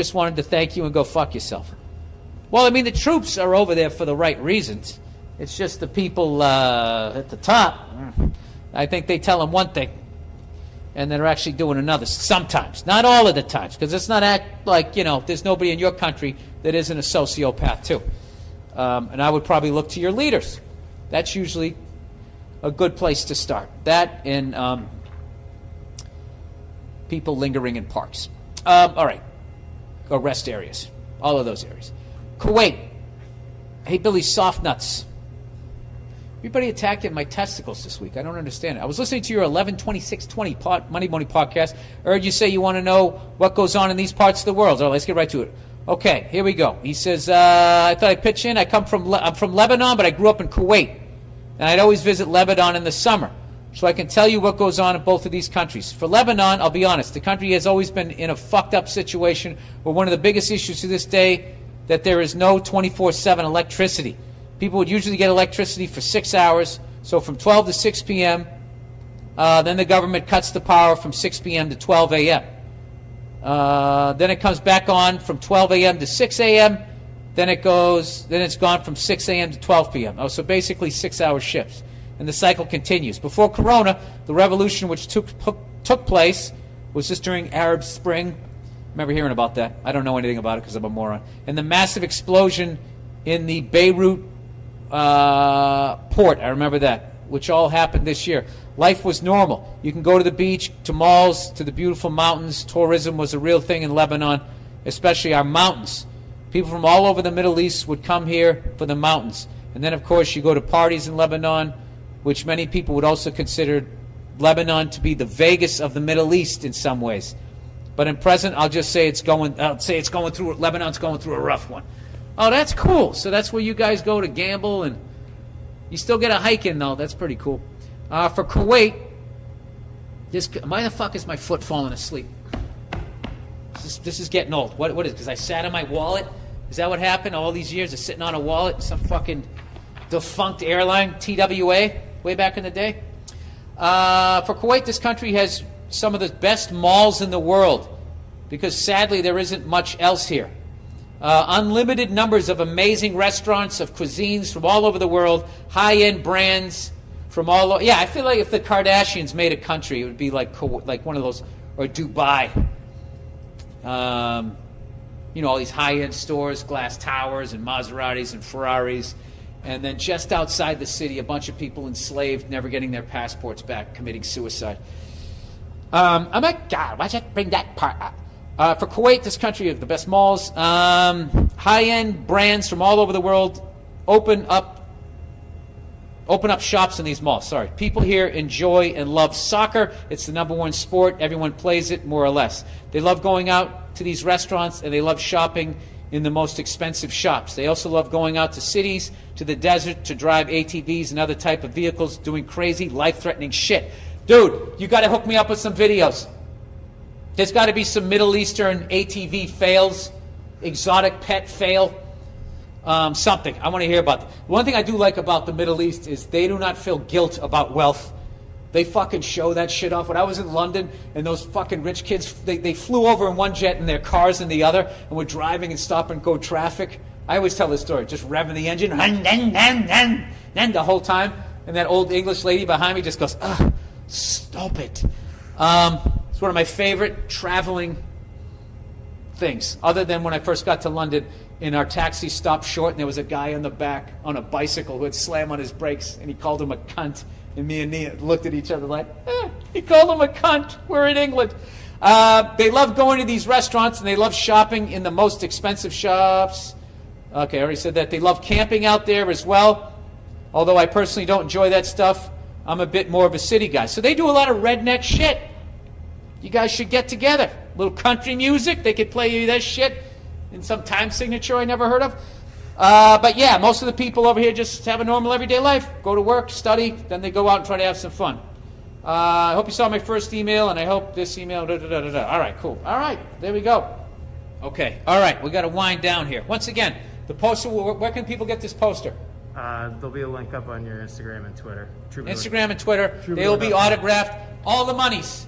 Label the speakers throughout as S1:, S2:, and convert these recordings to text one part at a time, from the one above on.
S1: just wanted to thank you and go fuck yourself. Well, I mean, the troops are over there for the right reasons. It's just the people at the top, I think they tell them one thing, and they're actually doing another sometimes. Not all of the times, because it's not like, there's nobody in your country that isn't a sociopath, too. And I would probably look to your leaders. That's usually a good place to start. That and people lingering in parks. All right. Or rest areas. All of those areas. Kuwait. Hey, Billy, soft nuts. Everybody attacked my testicles this week. I don't understand it. I was listening to your 11/26/20 Monday Morning podcast. I heard you say you want to know what goes on in these parts of the world. All right, let's get right to it. Okay, here we go. He says, I thought I'd pitch in. I'm from Lebanon, but I grew up in Kuwait. And I'd always visit Lebanon in the summer. So I can tell you what goes on in both of these countries. For Lebanon, I'll be honest, the country has always been in a fucked up situation where one of the biggest issues to this day that there is no 24/7 electricity. People would usually get electricity for 6 hours, so from 12 to 6 p.m., then the government cuts the power from 6 p.m. to 12 a.m. Then it comes back on from 12 a.m. to 6 a.m., then it's gone from 6 a.m. to 12 p.m. Oh, so basically 6-hour shifts. And the cycle continues. Before Corona, the revolution which took place was just during Arab Spring. I remember hearing about that. I don't know anything about it because I'm a moron. And the massive explosion in the Beirut port, I remember that, which all happened this year. Life was normal. You can go to the beach, to malls, to the beautiful mountains. Tourism was a real thing in Lebanon, especially our mountains. People from all over the Middle East would come here for the mountains. And then, of course, you go to parties in Lebanon, which many people would also consider Lebanon to be the Vegas of the Middle East in some ways. But in present, Lebanon's going through a rough one. Oh, that's cool. So that's where you guys go to gamble, and you still get a hike in, though. That's pretty cool. For Kuwait, why the fuck is my foot falling asleep? This is getting old. What is it? Because I sat on my wallet? Is that what happened? All these years of sitting on a wallet? Some fucking defunct airline, TWA, way back in the day. For Kuwait, this country has some of the best malls in the world because sadly there isn't much else here. Unlimited numbers of amazing restaurants, of cuisines from all over the world, high-end brands from all over. Yeah, I feel like if the Kardashians made a country, it would be like one of those, or Dubai. All these high-end stores, glass towers and Maseratis and Ferraris. And then just outside the city, a bunch of people enslaved, never getting their passports back, committing suicide. I'm like, God, why'd you bring that part up? For Kuwait, this country of the best malls, high-end brands from all over the world open up shops in these malls. Sorry. People here enjoy and love soccer. It's the #1 sport. Everyone plays it, more or less. They love going out to these restaurants, and they love shopping in the most expensive shops. They also love going out to cities, to the desert, to drive ATVs and other type of vehicles, doing crazy, life-threatening shit. Dude, you got to hook me up with some videos. There's got to be some Middle Eastern ATV fails, exotic pet fail, something. I want to hear about it. One thing I do like about the Middle East is they do not feel guilt about wealth. They fucking show that shit off. When I was in London and those fucking rich kids, they flew over in one jet and their cars in the other and were driving and stop and go traffic. I always tell this story, just revving the engine, the whole time. And that old English lady behind me just goes, stop it. It's one of my favorite traveling things, other than when I first got to London and our taxi stopped short and there was a guy on the back on a bicycle who had slammed on his brakes and he called him a cunt. And me and Nia looked at each other like, he called him a cunt. We're in England. They love going to these restaurants and they love shopping in the most expensive shops. Okay, I already said that. They love camping out there as well. Although I personally don't enjoy that stuff. I'm a bit more of a city guy. So they do a lot of redneck shit. You guys should get together. A little country music. They could play you that shit in some time signature I never heard of. But yeah, most of the people over here just have a normal everyday life. Go to work, study, then they go out and try to have some fun. I hope you saw my first email, and I hope this email, All right, cool. All right, there we go. Okay, all right, we got to wind down here. Once again, the poster, where can people get this poster?
S2: There'll be a link up on your Instagram and Twitter. Troubadour.
S1: Instagram and Twitter. They will be autographed. All the monies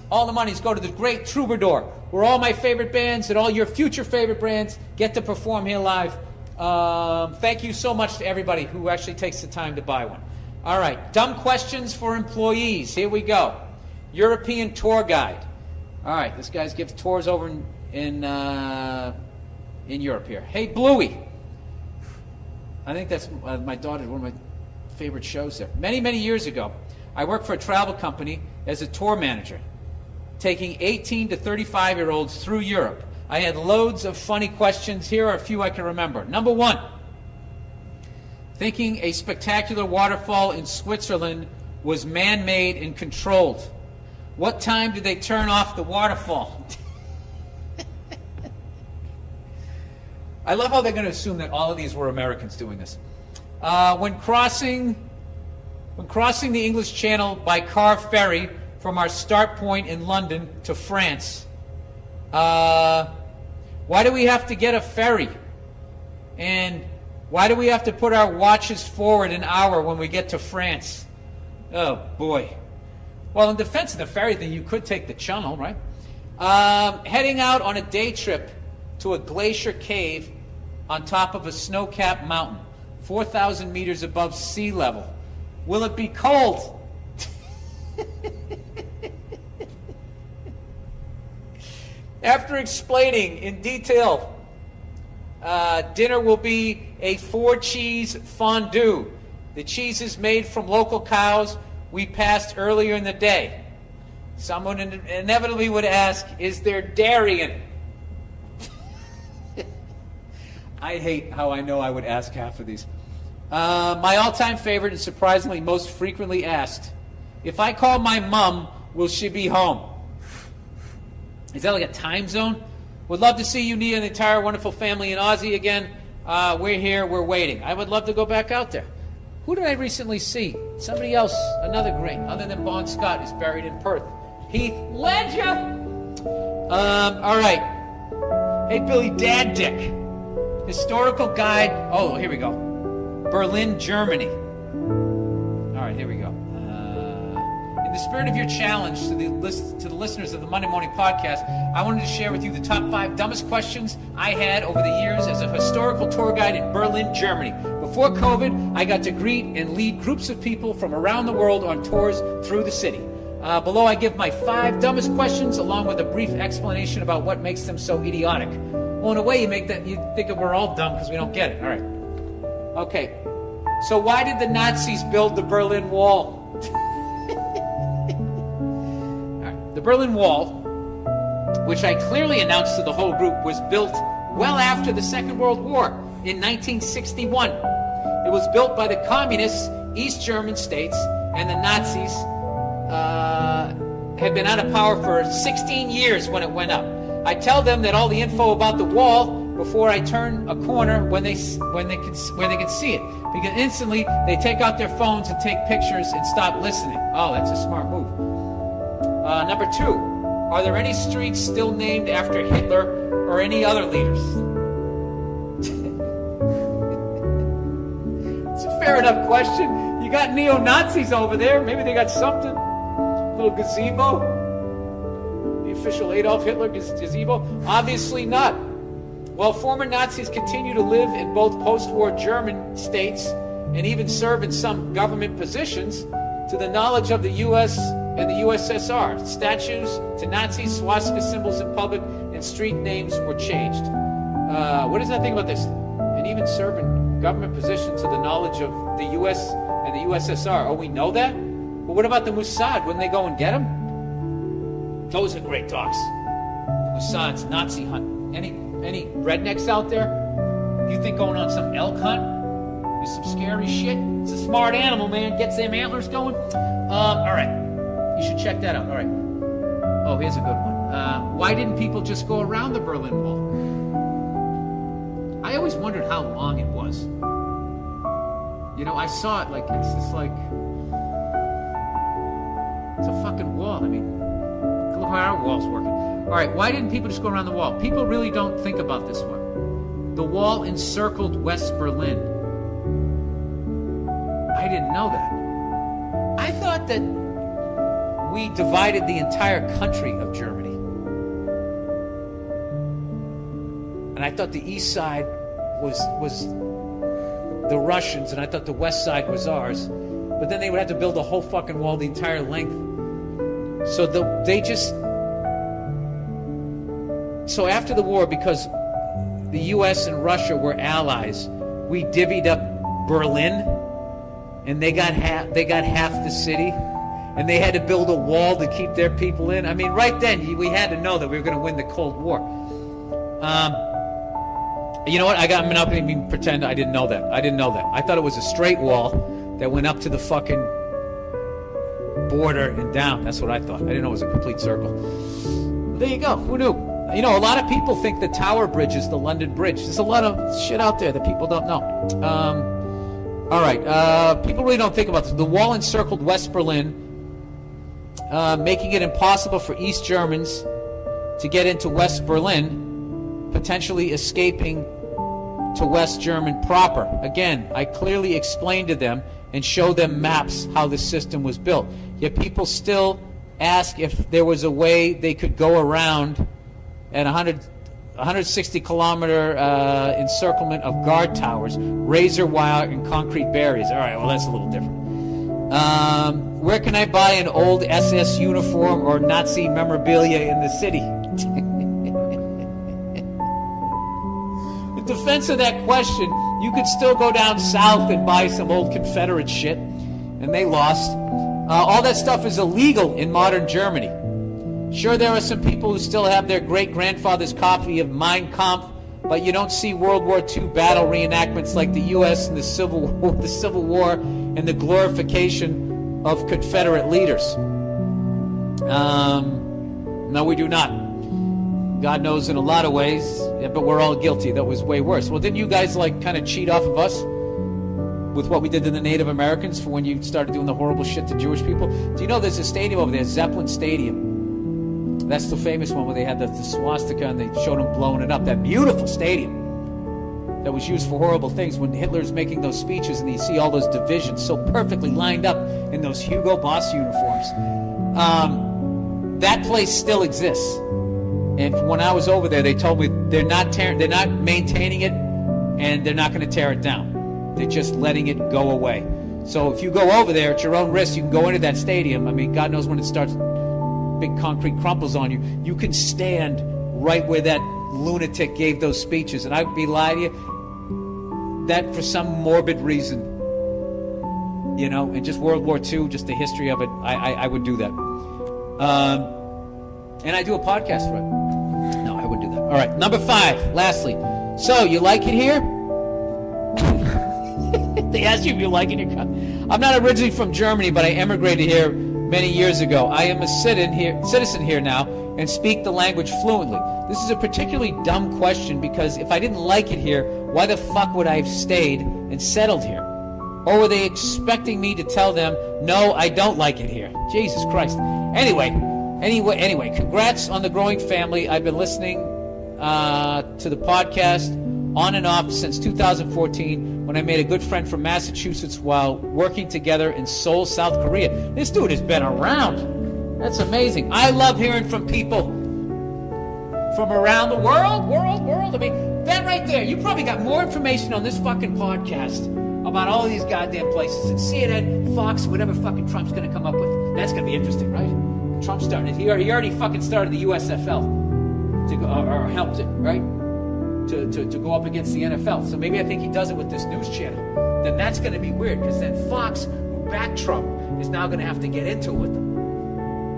S1: go to the great Troubadour, where all my favorite bands and all your future favorite bands get to perform here live. Thank you so much to everybody who actually takes the time to buy one. All right, dumb questions for employees. Here we go. European tour guide. All right, this guy gives tours over in Europe here. Hey, Bluey. I think that's my daughter, one of my favorite shows there. Many, many years ago, I worked for a travel company as a tour manager, taking 18 to 35-year-olds through Europe. I had loads of funny questions. Here are a few I can remember. Number one, thinking a spectacular waterfall in Switzerland was man-made and controlled. What time did they turn off the waterfall? I love how they're going to assume that all of these were Americans doing this. When crossing the English Channel by car ferry from our start point in London to France, why do we have to get a ferry? And why do we have to put our watches forward an hour when we get to France? Oh, boy. Well, in defense of the ferry thing, you could take the channel, right? Heading out on a day trip to a glacier cave on top of a snow-capped mountain, 4,000 meters above sea level. Will it be cold? After explaining in detail, dinner will be a 4-cheese fondue. The cheese is made from local cows we passed earlier in the day. Someone inevitably would ask, is there dairy in it? I hate how I know I would ask half of these. My all-time favorite and surprisingly most frequently asked, if I call my mom, will she be home? Is that like a time zone? Would love to see you, Nia, and the entire wonderful family in Aussie again. We're here, we're waiting. I would love to go back out there. Who did I recently see? Somebody else, another great, other than Bon Scott, is buried in Perth. Heath Ledger! All right. Hey, Billy Dad Dick. Historical guide. Oh, here we go. Berlin, Germany. All right, here we go. In the spirit of your challenge to the listeners of the Monday Morning Podcast, I wanted to share with you the top 5 dumbest questions I had over the years as a historical tour guide in Berlin, Germany. Before COVID, I got to greet and lead groups of people from around the world on tours through the city. Below, I give my 5 dumbest questions along with a brief explanation about what makes them so idiotic. Well, in a way, you think that we're all dumb because we don't get it. All right. Okay. So why did the Nazis build the Berlin Wall? All right. The Berlin Wall, which I clearly announced to the whole group, was built well after the Second World War in 1961. It was built by the communists, East German states, and the Nazis had been out of power for 16 years when it went up. I tell them that all the info about the wall before I turn a corner where they can see it, because instantly they take out their phones and take pictures and stop listening. Oh, that's a smart move. Number 2, are there any streets still named after Hitler or any other leaders? It's a fair enough question. You got neo-Nazis over there. Maybe they got something. A little gazebo. Official Adolf Hitler gazebo? Obviously not. While former Nazis continue to live in both post-war German states and even serve in some government positions, to the knowledge of the U.S. and the USSR, statues to Nazis, swastika symbols in public, and street names were changed. What does that think about this? And even serve in government positions to the knowledge of the U.S. and the USSR. Oh, we know that? But what about the Mossad? Wouldn't they go and get them? Those are great dogs. Mossad's Nazi hunt. Any rednecks out there? You think going on some elk hunt is some scary shit? It's a smart animal, man. Gets them antlers going. All right. You should check that out. All right. Oh, here's a good one. Why didn't people just go around the Berlin Wall? I always wondered how long it was. You know, I saw it like it's just like it's a fucking wall. I mean, look how our wall's working. All right, why didn't people just go around the wall? People really don't think about this one. The wall encircled West Berlin. I didn't know that. I thought that we divided the entire country of Germany. And I thought the east side was the Russians, and I thought the west side was ours. But then they would have to build a whole fucking wall the entire length. So So after the war, because the U.S. and Russia were allies, we divvied up Berlin, and they got half the city, and they had to build a wall to keep their people in. I mean, right then, we had to know that we were going to win the Cold War. You know what? I'm not going to even pretend I didn't know that. I didn't know that. I thought it was a straight wall that went up to the fucking border and down. That's what I thought. I didn't know it was a complete circle. There you go. Who knew? You know, a lot of people think the Tower Bridge is the London Bridge. There's a lot of shit out there that people don't know. All right. People really don't think about this. The wall encircled West Berlin, making it impossible for East Germans to get into West Berlin, potentially escaping to West German proper. Again, I clearly explained to them and showed them maps how the system was built. Yet people still ask if there was a way they could go around at 160-kilometer encirclement of guard towers, razor wire, and concrete barriers. All right, well, that's a little different. Where can I buy an old SS uniform or Nazi memorabilia in the city? In defense of that question, you could still go down south and buy some old Confederate shit, and they lost. All that stuff is illegal in modern Germany. Sure, there are some people who still have their great-grandfather's copy of Mein Kampf, but you don't see World War II battle reenactments like the U.S. and the Civil War and the glorification of Confederate leaders. No, we do not. God knows in a lot of ways, but we're all guilty. That was way worse. Well, didn't you guys kind of cheat off of us with what we did to the Native Americans for when you started doing the horrible shit to Jewish people? Do you know there's a stadium over there, Zeppelin Stadium? That's the famous one where they had the swastika and they showed them blowing it up. That beautiful stadium that was used for horrible things when Hitler's making those speeches and you see all those divisions so perfectly lined up in those Hugo Boss uniforms. That place still exists. And when I was over there, they told me they're not maintaining it, and they're not going to tear it down. They're just letting it go away. So if you go over there at your own risk, you can go into that stadium. I mean, God knows when it starts, big concrete crumples on you. You can stand right where that lunatic gave those speeches, and I would be lying to you that for some morbid reason, you know, and just World War II, just the history of it, I would do that. And I do a podcast for it. No, I wouldn't do that. All right, number 5, lastly. So, you like it here? They asked you if you like it here. I'm not originally from Germany, but I emigrated here many years ago. I am a citizen here now and speak the language fluently. This is a particularly dumb question because if I didn't like it here, why the fuck would I have stayed and settled here? Or were they expecting me to tell them, no, I don't like it here? Jesus Christ. Anyway, congrats on the growing family. I've been listening to the podcast on and off since 2014 when I made a good friend from Massachusetts while working together in Seoul, South Korea. This dude has been around. That's amazing. I love hearing from people from around the world. I mean, that right there, you probably got more information on this fucking podcast about all these goddamn places than CNN, Fox, whatever fucking Trump's going to come up with. That's going to be interesting, right? Trump's starting it. He already fucking started the USFL to go, or helped it, right? To go up against the NFL. So maybe I think he does it with this news channel. Then that's going to be weird because then Fox, who backed Trump, is now going to have to get into it with them.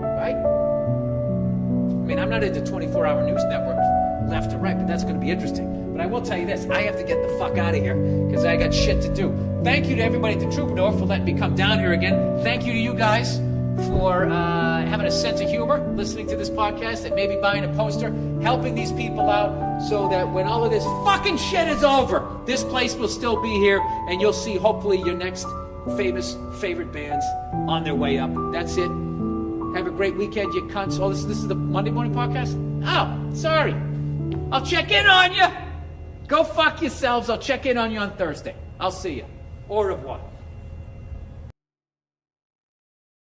S1: Right? I mean, I'm not into 24-hour news networks left to right, but that's going to be interesting. But I will tell you this, I have to get the fuck out of here because I got shit to do. Thank you to everybody at the Troubadour for letting me come down here again. Thank you to you guys for having a sense of humor, listening to this podcast, and maybe buying a poster, helping these people out so that when all of this fucking shit is over, this place will still be here and you'll see hopefully your next famous favorite bands on their way up. That's it. Have a great weekend, you cunts. Oh, this is the Monday morning podcast? Oh, sorry. I'll check in on you. Go fuck yourselves. I'll check in on you on Thursday. I'll see you. Au revoir.